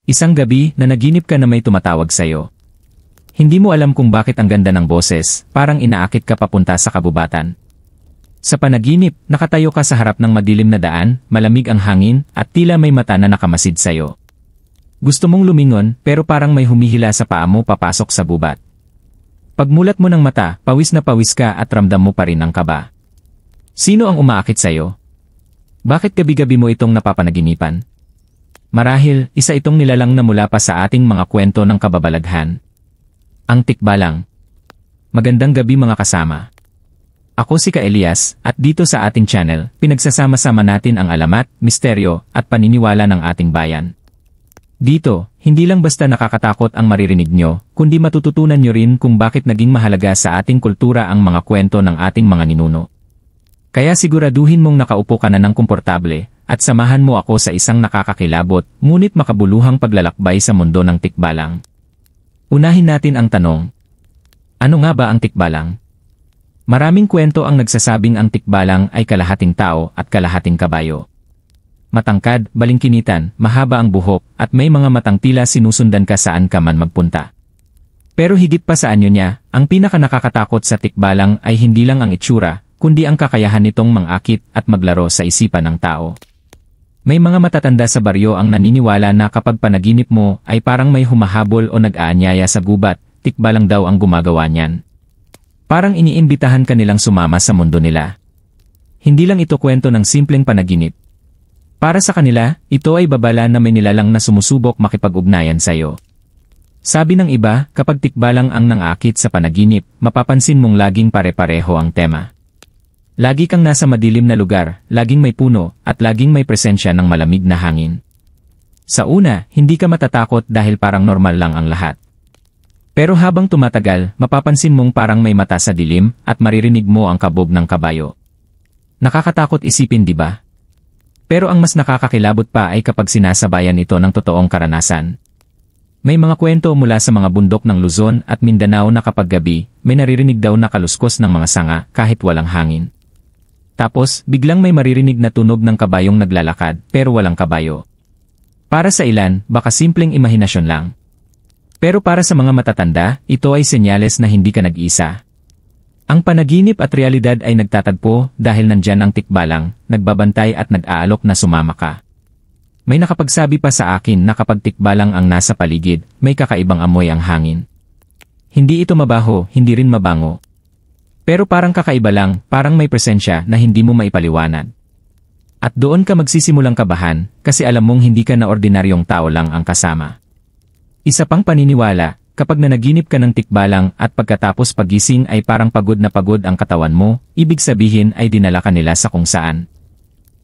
Isang gabi, nanaginip ka na may tumatawag sa'yo. Hindi mo alam kung bakit ang ganda ng boses, parang inaakit ka papunta sa kabubatan. Sa panaginip, nakatayo ka sa harap ng madilim na daan, malamig ang hangin, at tila may mata na nakamasid sa'yo. Gusto mong lumingon, pero parang may humihila sa paa mo papasok sa gubat. Pagmulat mo ng mata, pawis na pawis ka at ramdam mo pa rin ang kaba. Sino ang umaakit sa'yo? Bakit gabi-gabi mo itong napapanaginipan? Marahil, isa itong nilalang na mula pa sa ating mga kwento ng kababalaghan. Ang tikbalang. Magandang gabi mga kasama. Ako si Ka Elias, at dito sa ating channel, pinagsasama-sama natin ang alamat, misteryo, at paniniwala ng ating bayan. Dito, hindi lang basta nakakatakot ang maririnig nyo, kundi matututunan nyo rin kung bakit naging mahalaga sa ating kultura ang mga kwento ng ating mga ninuno. Kaya siguraduhin mong nakaupo ka na ng komportable, at samahan mo ako sa isang nakakakilabot, ngunit makabuluhang paglalakbay sa mundo ng tikbalang. Unahin natin ang tanong. Ano nga ba ang tikbalang? Maraming kwento ang nagsasabing ang tikbalang ay kalahating tao at kalahating kabayo. Matangkad, balingkinitan, mahaba ang buhok, at may mga matang tila sinusundan ka saan ka man magpunta. Pero higit pa sa anyo niya, ang pinaka nakakatakot sa tikbalang ay hindi lang ang itsura, kundi ang kakayahan nitong mangakit at maglaro sa isipan ng tao. May mga matatanda sa baryo ang naniniwala na kapag panaginip mo ay parang may humahabol o nag-aanyaya sa gubat, tikbalang daw ang gumagawa niyan. Parang iniimbitahan ka nilang sumama sa mundo nila. Hindi lang ito kwento ng simpleng panaginip. Para sa kanila, ito ay babala na may nilalang na sumusubok makipag-ugnayan sa'yo. Sabi ng iba, kapag tikbalang ang nangakit sa panaginip, mapapansin mong laging pare-pareho ang tema. Lagi kang nasa madilim na lugar, laging may puno, at laging may presensya ng malamig na hangin. Sa una, hindi ka matatakot dahil parang normal lang ang lahat. Pero habang tumatagal, mapapansin mong parang may mata sa dilim, at maririnig mo ang kabog ng kabayo. Nakakatakot isipin, di ba? Pero ang mas nakakakilabot pa ay kapag sinasabayan ito ng totoong karanasan. May mga kwento mula sa mga bundok ng Luzon at Mindanao na kapag gabi, may naririnig daw na kaluskos ng mga sanga kahit walang hangin. Tapos, biglang may maririnig na tunog ng kabayong naglalakad, pero walang kabayo. Para sa ilan, baka simpleng imahinasyon lang. Pero para sa mga matatanda, ito ay senyales na hindi ka nag-isa. Ang panaginip at realidad ay nagtatagpo dahil nandyan ang tikbalang, nagbabantay at nag-aalok na sumama ka. May nakapagsabi pa sa akin na kapag tikbalang ang nasa paligid, may kakaibang amoy ang hangin. Hindi ito mabaho, hindi rin mabango. Pero parang kakaiba lang, parang may presensya na hindi mo maipaliwanag. At doon ka magsisimulang kabahan, kasi alam mong hindi ka na ordinaryong tao lang ang kasama. Isa pang paniniwala, kapag nanaginip ka ng tikbalang at pagkatapos pagising ay parang pagod na pagod ang katawan mo, ibig sabihin ay dinala ka nila sa kung saan.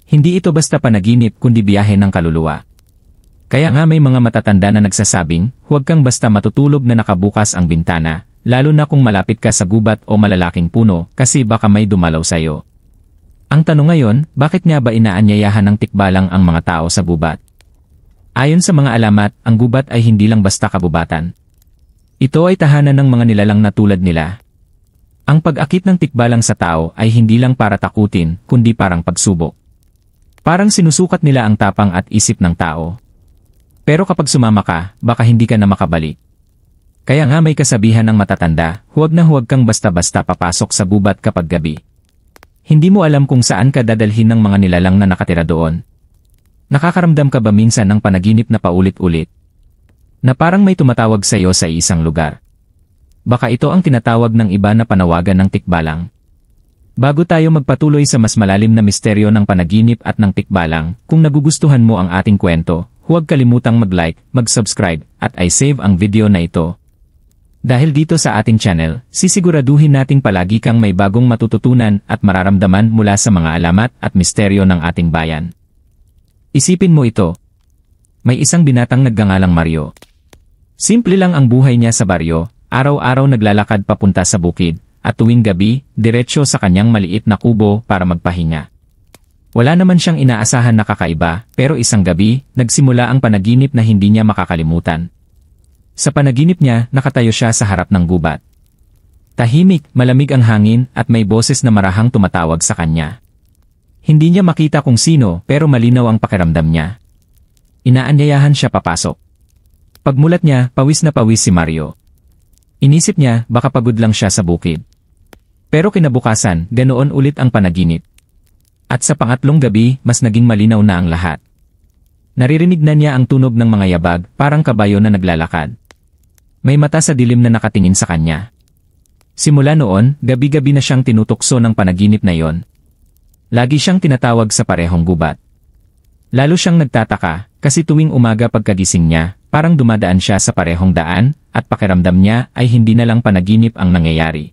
Hindi ito basta panaginip kundi biyahe ng kaluluwa. Kaya nga may mga matatanda na nagsasabing, huwag kang basta matutulog na nakabukas ang bintana, lalo na kung malapit ka sa gubat o malalaking puno kasi baka may dumalaw sa'yo. Ang tanong ngayon, bakit nga ba inaanyayahan ng tikbalang ang mga tao sa gubat? Ayon sa mga alamat, ang gubat ay hindi lang basta kabubatan. Ito ay tahanan ng mga nilalang na tulad nila. Ang pag-akit ng tikbalang sa tao ay hindi lang para takutin, kundi parang pagsubok. Parang sinusukat nila ang tapang at isip ng tao. Pero kapag sumama ka, baka hindi ka na makabalik. Kaya nga may kasabihan ng matatanda, huwag na huwag kang basta-basta papasok sa gubat kapag gabi. Hindi mo alam kung saan ka dadalhin ng mga nilalang na nakatira doon. Nakakaramdam ka ba minsan ng panaginip na paulit-ulit? Na parang may tumatawag sa iyo sa isang lugar. Baka ito ang tinatawag ng iba na panawagan ng tikbalang. Bago tayo magpatuloy sa mas malalim na misteryo ng panaginip at ng tikbalang, kung nagugustuhan mo ang ating kwento, huwag kalimutang mag-like, mag-subscribe, at i-save ang video na ito. Dahil dito sa ating channel, sisiguraduhin nating palagi kang may bagong matututunan at mararamdaman mula sa mga alamat at misteryo ng ating bayan. Isipin mo ito. May isang binatang nagngangalang Mario. Simple lang ang buhay niya sa baryo, araw-araw naglalakad papunta sa bukid, at tuwing gabi, diretsyo sa kanyang maliit na kubo para magpahinga. Wala naman siyang inaasahan na kakaiba, pero isang gabi, nagsimula ang panaginip na hindi niya makakalimutan. Sa panaginip niya, nakatayo siya sa harap ng gubat. Tahimik, malamig ang hangin at may boses na marahang tumatawag sa kanya. Hindi niya makita kung sino pero malinaw ang pakiramdam niya. Inaanyayahan siya papasok. Pagmulat niya, pawis na pawis si Mario. Inisip niya, baka pagod lang siya sa bukid. Pero kinabukasan, ganoon ulit ang panaginip. At sa pangatlong gabi, mas naging malinaw na ang lahat. Naririnig na niya ang tunog ng mga yabag, parang kabayo na naglalakad. May mata sa dilim na nakatingin sa kanya. Simula noon, gabi-gabi na siyang tinutukso ng panaginip na yon. Lagi siyang tinatawag sa parehong gubat. Lalo siyang nagtataka, kasi tuwing umaga pagkagising niya, parang dumadaan siya sa parehong daan, at pakiramdam niya ay hindi na lang panaginip ang nangyayari.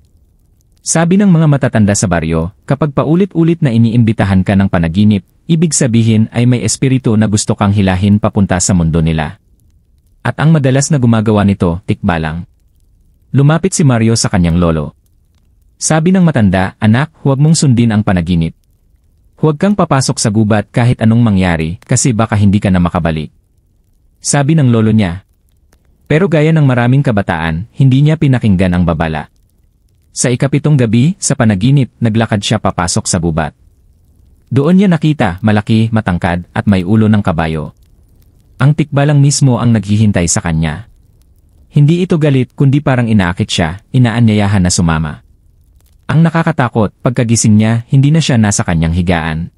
Sabi ng mga matatanda sa baryo, kapag paulit-ulit na iniimbitahan ka ng panaginip, ibig sabihin ay may espiritu na gusto kang hilahin papunta sa mundo nila. At ang madalas na gumagawa nito, tikbalang. Lumapit si Mario sa kanyang lolo. Sabi ng matanda, anak, huwag mong sundin ang panaginip. Huwag kang papasok sa gubat kahit anong mangyari kasi baka hindi ka na makabalik. Sabi ng lolo niya. Pero gaya ng maraming kabataan, hindi niya pinakinggan ang babala. Sa ikapitong gabi, sa panaginip, naglakad siya papasok sa gubat. Doon niya nakita, malaki, matangkad, at may ulo ng kabayo. Ang tikbalang mismo ang naghihintay sa kanya. Hindi ito galit kundi parang inaakit siya, inaanyayahan na sumama. Ang nakakatakot, pagkagising niya, hindi na siya nasa kanyang higaan.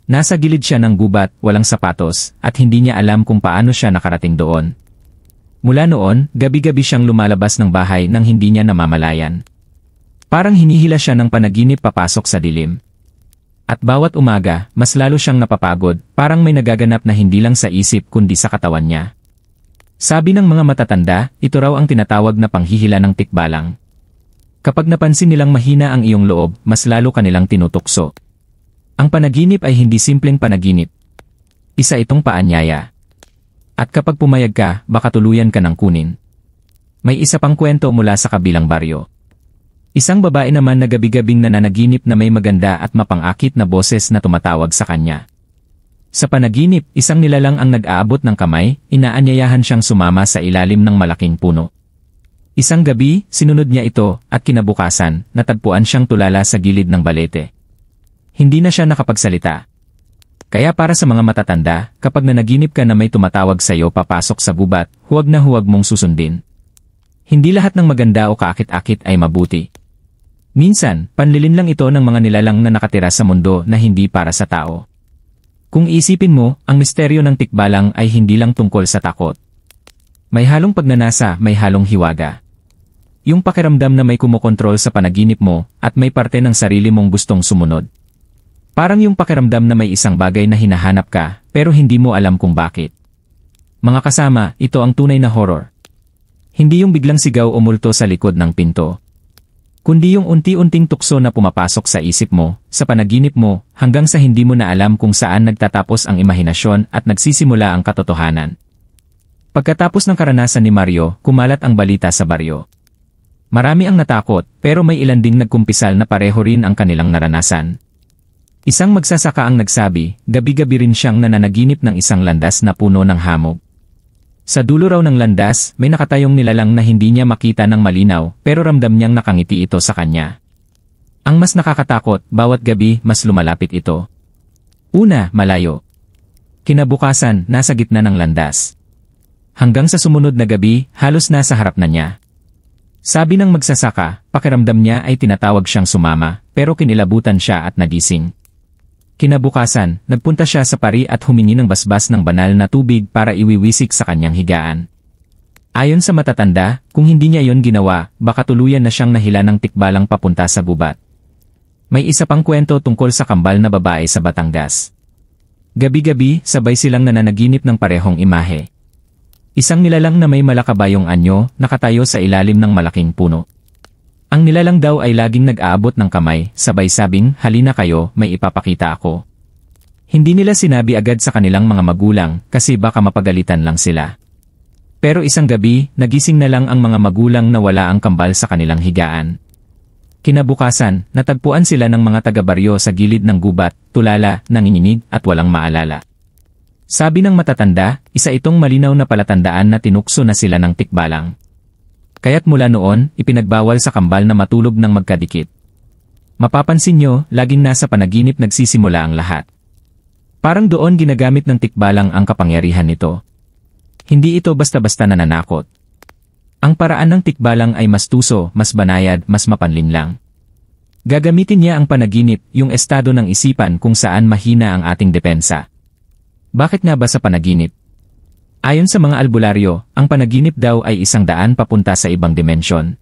Nasa gilid siya ng gubat, walang sapatos, at hindi niya alam kung paano siya nakarating doon. Mula noon, gabi-gabi siyang lumalabas ng bahay nang hindi niya namamalayan. Parang hinihila siya ng panaginip papasok sa dilim. At bawat umaga, mas lalo siyang napapagod, parang may nagaganap na hindi lang sa isip kundi sa katawan niya. Sabi ng mga matatanda, ito raw ang tinatawag na panghihila ng tikbalang. Kapag napansin nilang mahina ang iyong loob, mas lalo kanilang tinutukso. Ang panaginip ay hindi simpleng panaginip. Isa itong paanyaya. At kapag pumayag ka, baka tuluyan ka ng kunin. May isa pang kwento mula sa kabilang baryo. Isang babae naman na gabi-gabing nananaginip na may maganda at mapangakit na boses na tumatawag sa kanya. Sa panaginip, isang nilalang ang nag-aabot ng kamay, inaanyayahan siyang sumama sa ilalim ng malaking puno. Isang gabi, sinunod niya ito, at kinabukasan, natagpuan siyang tulala sa gilid ng balete. Hindi na siya nakapagsalita. Kaya para sa mga matatanda, kapag nanaginip ka na may tumatawag sa iyo papasok sa gubat, huwag na huwag mong susundin. Hindi lahat ng maganda o kaakit-akit ay mabuti. Minsan, panlilin lang ito ng mga nilalang na nakatira sa mundo na hindi para sa tao. Kung isipin mo, ang misteryo ng tikbalang ay hindi lang tungkol sa takot. May halong pagnanasa, may halong hiwaga. Yung pakiramdam na may kumokontrol sa panaginip mo at may parte ng sarili mong gustong sumunod. Parang yung pakiramdam na may isang bagay na hinahanap ka pero hindi mo alam kung bakit. Mga kasama, ito ang tunay na horror. Hindi yung biglang sigaw o multo sa likod ng pinto. Kundi yung unti-unting tukso na pumapasok sa isip mo, sa panaginip mo, hanggang sa hindi mo na alam kung saan nagtatapos ang imahinasyon at nagsisimula ang katotohanan. Pagkatapos ng karanasan ni Mario, kumalat ang balita sa baryo. Marami ang natakot, pero may ilan ding nagkumpisal na pareho rin ang kanilang naranasan. Isang magsasaka ang nagsabi, gabi-gabi rin siyang nananaginip ng isang landas na puno ng hamog. Sa dulo raw ng landas, may nakatayong nilalang na hindi niya makita ng malinaw, pero ramdam niyang nakangiti ito sa kanya. Ang mas nakakatakot, bawat gabi mas lumalapit ito. Una, malayo. Kinabukasan, nasa gitna ng landas. Hanggang sa sumunod na gabi, halos nasa harap na niya. Sabi ng magsasaka, pakiramdam niya ay tinatawag siyang sumama, pero kinilabutan siya at nagising. Kinabukasan, nagpunta siya sa pari at humingi ng basbas ng banal na tubig para iwiwisik sa kanyang higaan. Ayon sa matatanda, kung hindi niya yon ginawa, baka tuluyan na siyang nahila ng tikbalang papunta sa gubat. May isa pang kwento tungkol sa kambal na babae sa Batangas. Gabi-gabi, sabay silang nananaginip ng parehong imahe. Isang nilalang na may malakabayong anyo, nakatayo sa ilalim ng malaking puno. Ang nilalang daw ay laging nag-aabot ng kamay, sabay sabing, halina kayo, may ipapakita ako. Hindi nila sinabi agad sa kanilang mga magulang, kasi baka mapagalitan lang sila. Pero isang gabi, nagising na lang ang mga magulang na wala ang kambal sa kanilang higaan. Kinabukasan, natagpuan sila ng mga taga-baryo sa gilid ng gubat, tulala, nanginginig at walang maalala. Sabi ng matatanda, isa itong malinaw na palatandaan na tinukso na sila ng tikbalang. Kaya't mula noon, ipinagbawal sa kambal na matulog ng magkadikit. Mapapansin nyo, laging nasa panaginip nagsisimula ang lahat. Parang doon ginagamit ng tikbalang ang kapangyarihan nito. Hindi ito basta-basta nananakot. Ang paraan ng tikbalang ay mas tuso, mas banayad, mas mapanlinlang. Gagamitin niya ang panaginip, yung estado ng isipan kung saan mahina ang ating depensa. Bakit nga ba sa panaginip? Ayon sa mga albularyo, ang panaginip daw ay isang daan papunta sa ibang dimensyon.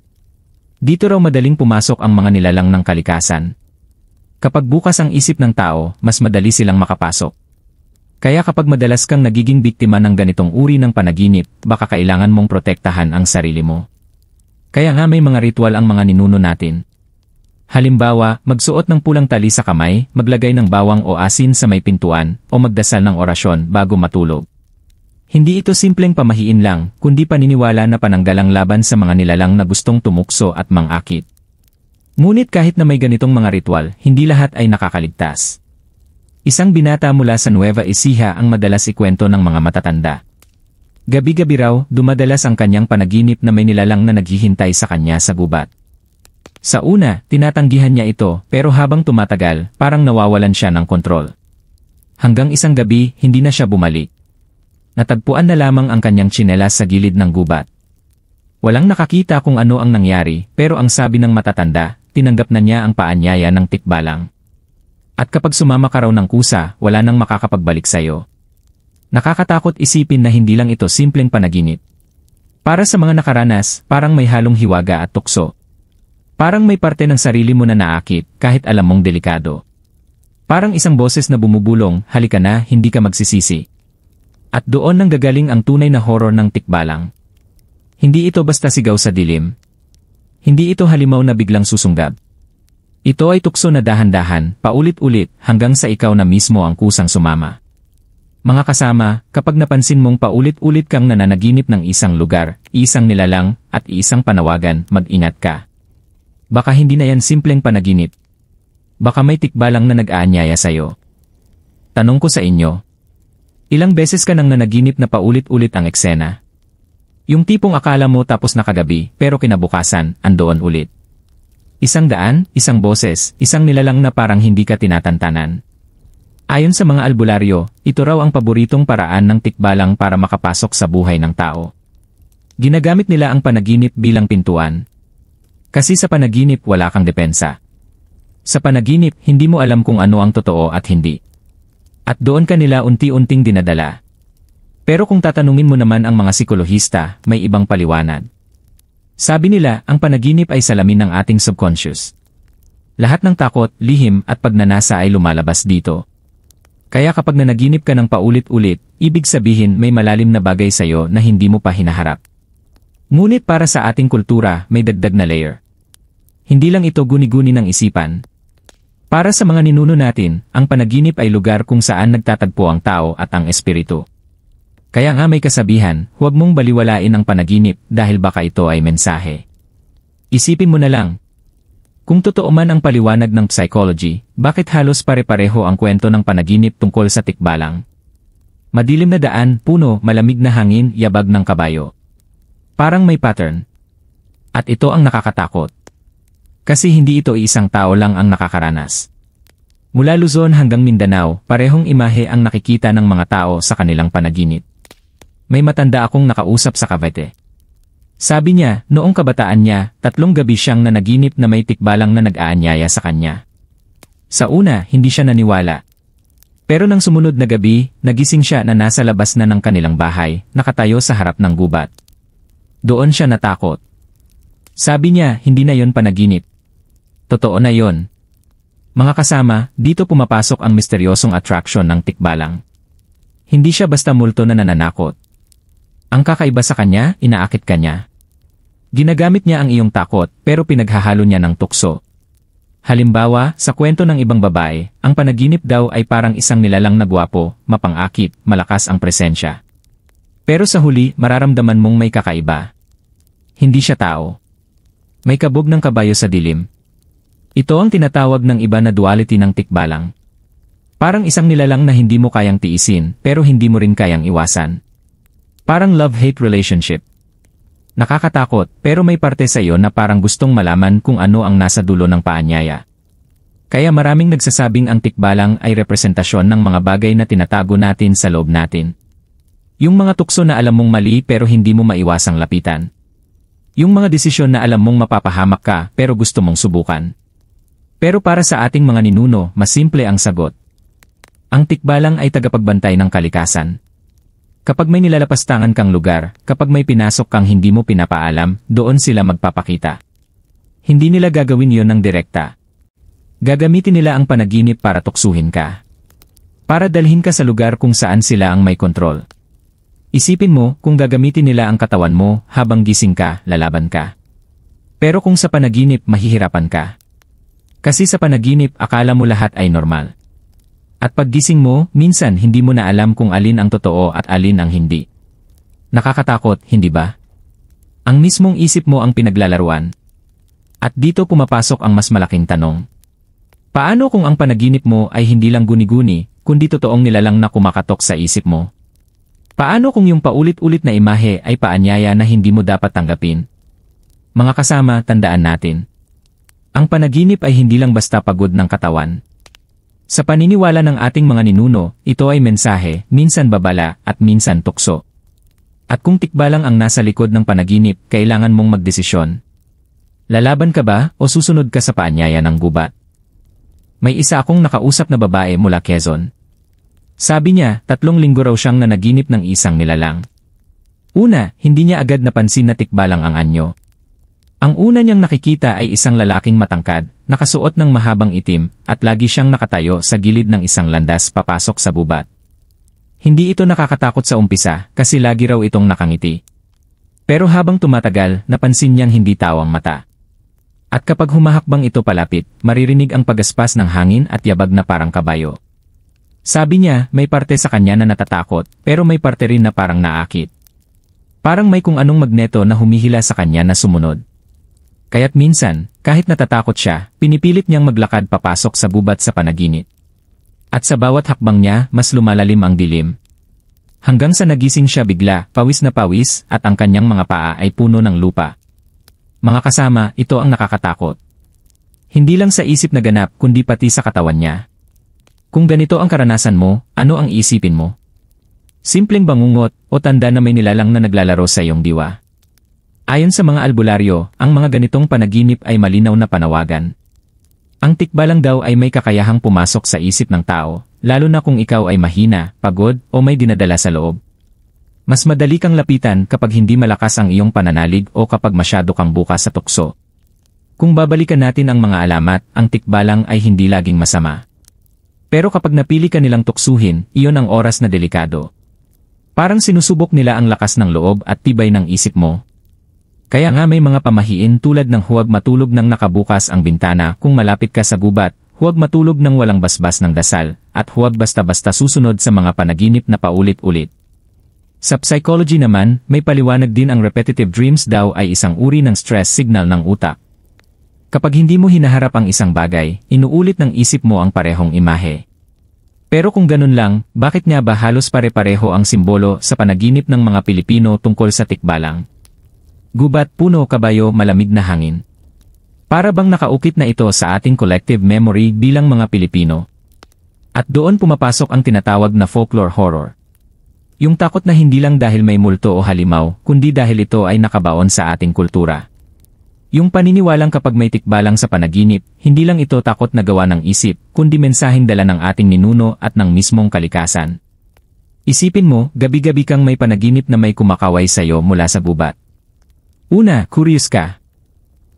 Dito raw madaling pumasok ang mga nilalang ng kalikasan. Kapag bukas ang isip ng tao, mas madali silang makapasok. Kaya kapag madalas kang nagiging biktima ng ganitong uri ng panaginip, baka kailangan mong protektahan ang sarili mo. Kaya nga may mga ritual ang mga ninuno natin. Halimbawa, magsuot ng pulang tali sa kamay, maglagay ng bawang o asin sa may pintuan, o magdasal ng orasyon bago matulog. Hindi ito simpleng pamahiin lang, kundi paniniwala na pananggalang laban sa mga nilalang na gustong tumukso at mangakit. Ngunit kahit na may ganitong mga ritual, hindi lahat ay nakakaligtas. Isang binata mula sa Nueva Ecija ang madalas ikwento ng mga matatanda. Gabi-gabi raw, dumadalas ang kanyang panaginip na may nilalang na naghihintay sa kanya sa gubat. Sa una, tinatanggihan niya ito, pero habang tumatagal, parang nawawalan siya ng kontrol. Hanggang isang gabi, hindi na siya bumalik. Natagpuan na lamang ang kanyang tsinelas sa gilid ng gubat. Walang nakakita kung ano ang nangyari, pero ang sabi ng matatanda, tinanggap na niya ang paanyaya ng tikbalang. At kapag sumama ka raw ng kusa, wala nang makakapagbalik sa'yo. Nakakatakot isipin na hindi lang ito simpleng panaginip. Para sa mga nakaranas, parang may halong hiwaga at tukso. Parang may parte ng sarili mo na naakit, kahit alam mong delikado. Parang isang boses na bumubulong, halika na, hindi ka magsisisi. At doon nang gagaling ang tunay na horror ng tikbalang. Hindi ito basta sigaw sa dilim. Hindi ito halimaw na biglang susunggab. Ito ay tukso na dahan-dahan, paulit-ulit, hanggang sa ikaw na mismo ang kusang sumama. Mga kasama, kapag napansin mong paulit-ulit kang nananaginip ng isang lugar, isang nilalang, at isang panawagan, mag-ingat ka. Baka hindi na yan simpleng panaginip. Baka may tikbalang na nag-aanyaya sa'yo. Tanong ko sa inyo, ilang beses ka nang nanaginip na paulit-ulit ang eksena? Yung tipong akala mo tapos nakagabi, pero kinabukasan, andoon ulit. Isang daan, isang boses, isang nilalang na parang hindi ka tinatantanan. Ayon sa mga albularyo, ito raw ang paboritong paraan ng tikbalang para makapasok sa buhay ng tao. Ginagamit nila ang panaginip bilang pintuan. Kasi sa panaginip wala kang depensa. Sa panaginip, hindi mo alam kung ano ang totoo at hindi. At doon ka nila unti-unting dinadala. Pero kung tatanungin mo naman ang mga psikolohista, may ibang paliwanag. Sabi nila, ang panaginip ay salamin ng ating subconscious. Lahat ng takot, lihim at pagnanasa ay lumalabas dito. Kaya kapag nanaginip ka ng paulit-ulit, ibig sabihin may malalim na bagay sa'yo na hindi mo pa hinaharap. Ngunit para sa ating kultura, may dagdag na layer. Hindi lang ito guni-guni ng isipan. Para sa mga ninuno natin, ang panaginip ay lugar kung saan nagtatagpo ang tao at ang espiritu. Kaya nga may kasabihan, huwag mong baliwalain ang panaginip dahil baka ito ay mensahe. Isipin mo na lang. Kung totoo man ang paliwanag ng psychology, bakit halos pare-pareho ang kwento ng panaginip tungkol sa tikbalang? Madilim na daan, puno, malamig na hangin, yabag ng kabayo. Parang may pattern. At ito ang nakakatakot. Kasi hindi ito isang tao lang ang nakakaranas. Mula Luzon hanggang Mindanao, parehong imahe ang nakikita ng mga tao sa kanilang panaginip. May matanda akong nakausap sa Cavite. Sabi niya, noong kabataan niya, 3 gabi siyang nanaginip na may tikbalang na nag-aanyaya sa kanya. Sa una, hindi siya naniwala. Pero nang sumunod na gabi, nagising siya na nasa labas na ng kanilang bahay, nakatayo sa harap ng gubat. Doon siya natakot. Sabi niya, hindi na yon panaginip. Totoo na yon. Mga kasama, dito pumapasok ang misteryosong attraction ng tikbalang. Hindi siya basta multo na nananakot. Ang kakaiba sa kanya, inaakit ka niya. Ginagamit niya ang iyong takot, pero pinaghahalo niya ng tukso. Halimbawa, sa kwento ng ibang babae, ang panaginip daw ay parang isang nilalang na gwapo, mapang-akit, malakas ang presensya. Pero sa huli, mararamdaman mong may kakaiba. Hindi siya tao. May kabog ng kabayo sa dilim. Ito ang tinatawag ng iba na duality ng tikbalang. Parang isang nilalang na hindi mo kayang tiisin, pero hindi mo rin kayang iwasan. Parang love-hate relationship. Nakakatakot, pero may parte sa iyo na parang gustong malaman kung ano ang nasa dulo ng paanyaya. Kaya maraming nagsasabing ang tikbalang ay representasyon ng mga bagay na tinatago natin sa loob natin. Yung mga tukso na alam mong mali pero hindi mo maiwasang lapitan. Yung mga desisyon na alam mong mapapahamak ka pero gusto mong subukan. Pero para sa ating mga ninuno, mas simple ang sagot. Ang tikbalang ay tagapagbantay ng kalikasan. Kapag may nilalapastangan kang lugar, kapag may pinasok kang hindi mo pinapaalam, doon sila magpapakita. Hindi nila gagawin yon ng direkta. Gagamitin nila ang panaginip para tuksuhin ka. Para dalhin ka sa lugar kung saan sila ang may kontrol. Isipin mo, kung gagamitin nila ang katawan mo, habang gising ka, lalaban ka. Pero kung sa panaginip, mahihirapan ka. Kasi sa panaginip, akala mo lahat ay normal. At paggising mo, minsan hindi mo na alam kung alin ang totoo at alin ang hindi. Nakakatakot, hindi ba? Ang mismong isip mo ang pinaglalaruan. At dito pumapasok ang mas malaking tanong. Paano kung ang panaginip mo ay hindi lang guni-guni, kundi totoong nilalang na kumakatok sa isip mo? Paano kung yung paulit-ulit na imahe ay paanyaya na hindi mo dapat tanggapin? Mga kasama, tandaan natin. Ang panaginip ay hindi lang basta pagod ng katawan. Sa paniniwala ng ating mga ninuno, ito ay mensahe, minsan babala, at minsan tukso. At kung tikbalang ang nasa likod ng panaginip, kailangan mong magdesisyon. Lalaban ka ba o susunod ka sa paanyaya ng gubat? May isa akong nakausap na babae mula Quezon. Sabi niya, 3 linggo raw siyang nanaginip ng isang nilalang. Una, hindi niya agad napansin na tikbalang ang anyo. Ang una niyang nakikita ay isang lalaking matangkad, nakasuot ng mahabang itim, at lagi siyang nakatayo sa gilid ng isang landas papasok sa gubat. Hindi ito nakakatakot sa umpisa, kasi lagi raw itong nakangiti. Pero habang tumatagal, napansin niyang hindi tawang mata. At kapag humahakbang ito palapit, maririnig ang pagaspas ng hangin at yabag na parang kabayo. Sabi niya, may parte sa kanya na natatakot, pero may parte rin na parang naakit. Parang may kung anong magneto na humihila sa kanya na sumunod. Kaya't minsan, kahit natatakot siya, pinipilit niyang maglakad papasok sa gubat sa panaginip. At sa bawat hakbang niya, mas lumalalim ang dilim. Hanggang sa nagising siya bigla, pawis na pawis, at ang kanyang mga paa ay puno ng lupa. Mga kasama, ito ang nakakatakot. Hindi lang sa isip na ganap, kundi pati sa katawan niya. Kung ganito ang karanasan mo, ano ang isipin mo? Simpleng bangungot o tanda na may nilalang na naglalaro sa iyong diwa? Ayon sa mga albularyo, ang mga ganitong panaginip ay malinaw na panawagan. Ang tikbalang daw ay may kakayahang pumasok sa isip ng tao, lalo na kung ikaw ay mahina, pagod, o may dinadala sa loob. Mas madali kang lapitan kapag hindi malakas ang iyong pananalig o kapag masyado kang bukas sa tukso. Kung babalikan natin ang mga alamat, ang tikbalang ay hindi laging masama. Pero kapag napili ka nilang tuksuhin, iyon ang oras na delikado. Parang sinusubok nila ang lakas ng loob at tibay ng isip mo. Kaya nga may mga pamahiin tulad ng huwag matulog nang nakabukas ang bintana kung malapit ka sa gubat, huwag matulog nang walang basbas ng dasal, at huwag basta-basta susunod sa mga panaginip na paulit-ulit. Sa psychology naman, may paliwanag din ang repetitive dreams daw ay isang uri ng stress signal ng utak. Kapag hindi mo hinaharap ang isang bagay, inuulit ng isip mo ang parehong imahe. Pero kung ganun lang, bakit nga ba halos pare-pareho ang simbolo sa panaginip ng mga Pilipino tungkol sa tikbalang? Gubat, puno, kabayo, malamig na hangin. Para bang nakaukit na ito sa ating collective memory bilang mga Pilipino? At doon pumapasok ang tinatawag na folklore horror. Yung takot na hindi lang dahil may multo o halimaw, kundi dahil ito ay nakabaon sa ating kultura. Yung paniniwalang kapag may tikbalang sa panaginip, hindi lang ito takot na gawa ng isip, kundi mensaheng dala ng ating ninuno at ng mismong kalikasan. Isipin mo, gabi-gabi kang may panaginip na may kumakaway sa'yo mula sa gubat. Una, curious ka.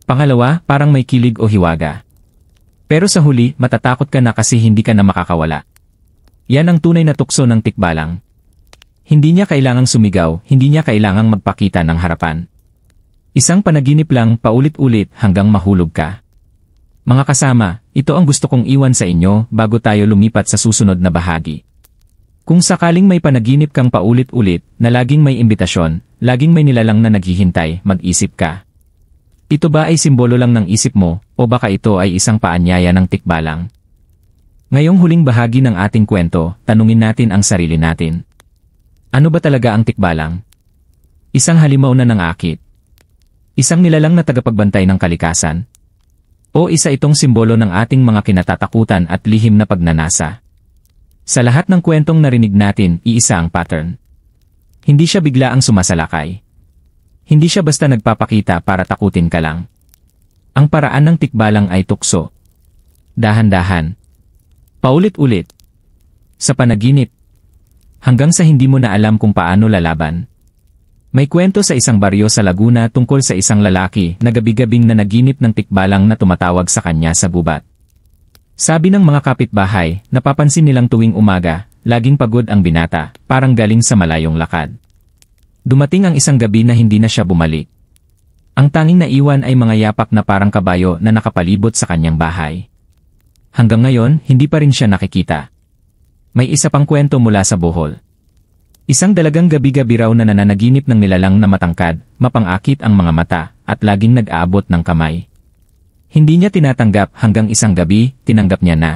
Pangalawa, parang may kilig o hiwaga. Pero sa huli, matatakot ka na kasi hindi ka na makakawala. Yan ang tunay na tukso ng tikbalang. Hindi niya kailangang sumigaw, hindi niya kailangang magpakita ng harapan. Isang panaginip lang paulit-ulit hanggang mahulog ka. Mga kasama, ito ang gusto kong iwan sa inyo bago tayo lumipat sa susunod na bahagi. Kung sakaling may panaginip kang paulit-ulit na laging may imbitasyon, laging may nilalang na naghihintay, mag-isip ka. Ito ba ay simbolo lang ng isip mo o baka ito ay isang paanyaya ng tikbalang? Ngayong huling bahagi ng ating kwento, tanungin natin ang sarili natin. Ano ba talaga ang tikbalang? Isang halimaw na nangakit? Isang nilalang na tagapagbantay ng kalikasan? O isa itong simbolo ng ating mga kinatatakutan at lihim na pagnanasa? Sa lahat ng kwentong narinig natin, iisa ang pattern. Hindi siya bigla ang sumasalakay. Hindi siya basta nagpapakita para takutin ka lang. Ang paraan ng tikbalang ay tukso. Dahan-dahan. Paulit-ulit. Sa panaginip. Hanggang sa hindi mo na alam kung paano lalaban. May kwento sa isang baryo sa Laguna tungkol sa isang lalaki na gabi-gabing nanaginip ng tikbalang na tumatawag sa kanya sa gubat. Sabi ng mga kapitbahay, napapansin nilang tuwing umaga, laging pagod ang binata, parang galing sa malayong lakad. Dumating ang isang gabi na hindi na siya bumalik. Ang tanging naiwan ay mga yapak na parang kabayo na nakapalibot sa kanyang bahay. Hanggang ngayon, hindi pa rin siya nakikita. May isa pang kwento mula sa Bohol. Isang dalagang gabi-gabi raw na nananaginip ng nilalang na matangkad, mapangakit ang mga mata, at laging nag-aabot ng kamay. Hindi niya tinatanggap hanggang isang gabi, tinanggap niya na.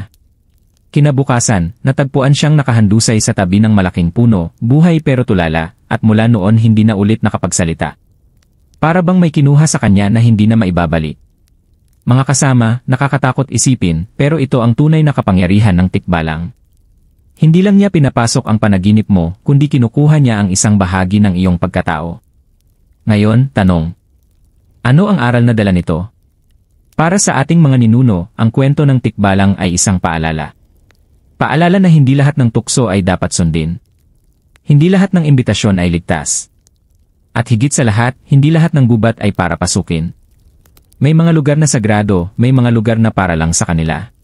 Kinabukasan, natagpuan siyang nakahandusay sa tabi ng malaking puno, buhay pero tulala, at mula noon hindi na ulit nakapagsalita. Para bang may kinuha sa kanya na hindi na maibabalik. Mga kasama, nakakatakot isipin, pero ito ang tunay na kapangyarihan ng tikbalang. Hindi lang niya pinapasok ang panaginip mo, kundi kinukuha niya ang isang bahagi ng iyong pagkatao. Ngayon, tanong. Ano ang aral na dala nito? Para sa ating mga ninuno, ang kwento ng tikbalang ay isang paalala. Paalala na hindi lahat ng tukso ay dapat sundin. Hindi lahat ng imbitasyon ay ligtas. At higit sa lahat, hindi lahat ng gubat ay para pasukin. May mga lugar na sagrado, may mga lugar na para lang sa kanila.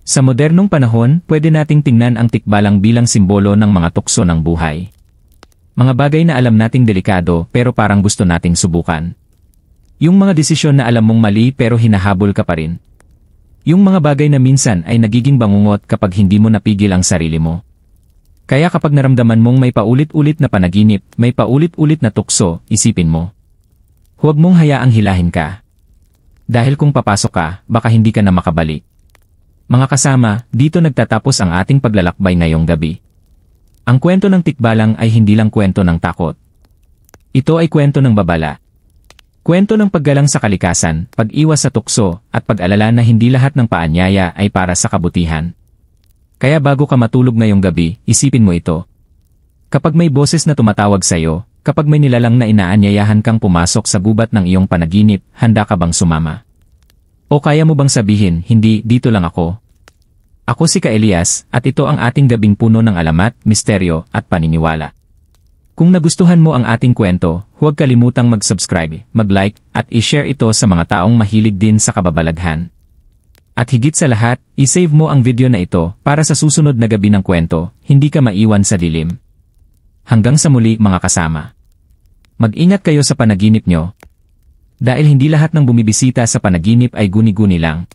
Sa modernong panahon, pwede nating tingnan ang tikbalang bilang simbolo ng mga tukso ng buhay. Mga bagay na alam nating delikado pero parang gusto nating subukan. Yung mga desisyon na alam mong mali pero hinahabol ka pa rin. Yung mga bagay na minsan ay nagiging bangungot kapag hindi mo napigil ang sarili mo. Kaya kapag naramdaman mong may paulit-ulit na panaginip, may paulit-ulit na tukso, isipin mo. Huwag mong hayaang hilahin ka. Dahil kung papasok ka, baka hindi ka na makabalik. Mga kasama, dito nagtatapos ang ating paglalakbay ngayong gabi. Ang kwento ng tikbalang ay hindi lang kwento ng takot. Ito ay kwento ng babala. Kwento ng paggalang sa kalikasan, pag-iwas sa tukso, at pag-alala na hindi lahat ng paanyaya ay para sa kabutihan. Kaya bago ka matulog ngayong gabi, isipin mo ito. Kapag may boses na tumatawag sa'yo, kapag may nilalang na inaanyayahan kang pumasok sa gubat ng iyong panaginip, handa ka bang sumama? O kaya mo bang sabihin, hindi, dito lang ako? Ako si Ka Elias, at ito ang ating gabing puno ng alamat, misteryo, at paniniwala. Kung nagustuhan mo ang ating kwento, huwag kalimutang mag-subscribe, mag-like, at i-share ito sa mga taong mahilig din sa kababalaghan. At higit sa lahat, i-save mo ang video na ito para sa susunod na gabi ng kwento, hindi ka maiwan sa dilim. Hanggang sa muli mga kasama. Mag-ingat kayo sa panaginip nyo. Dahil hindi lahat ng bumibisita sa panaginip ay guni-guni lang.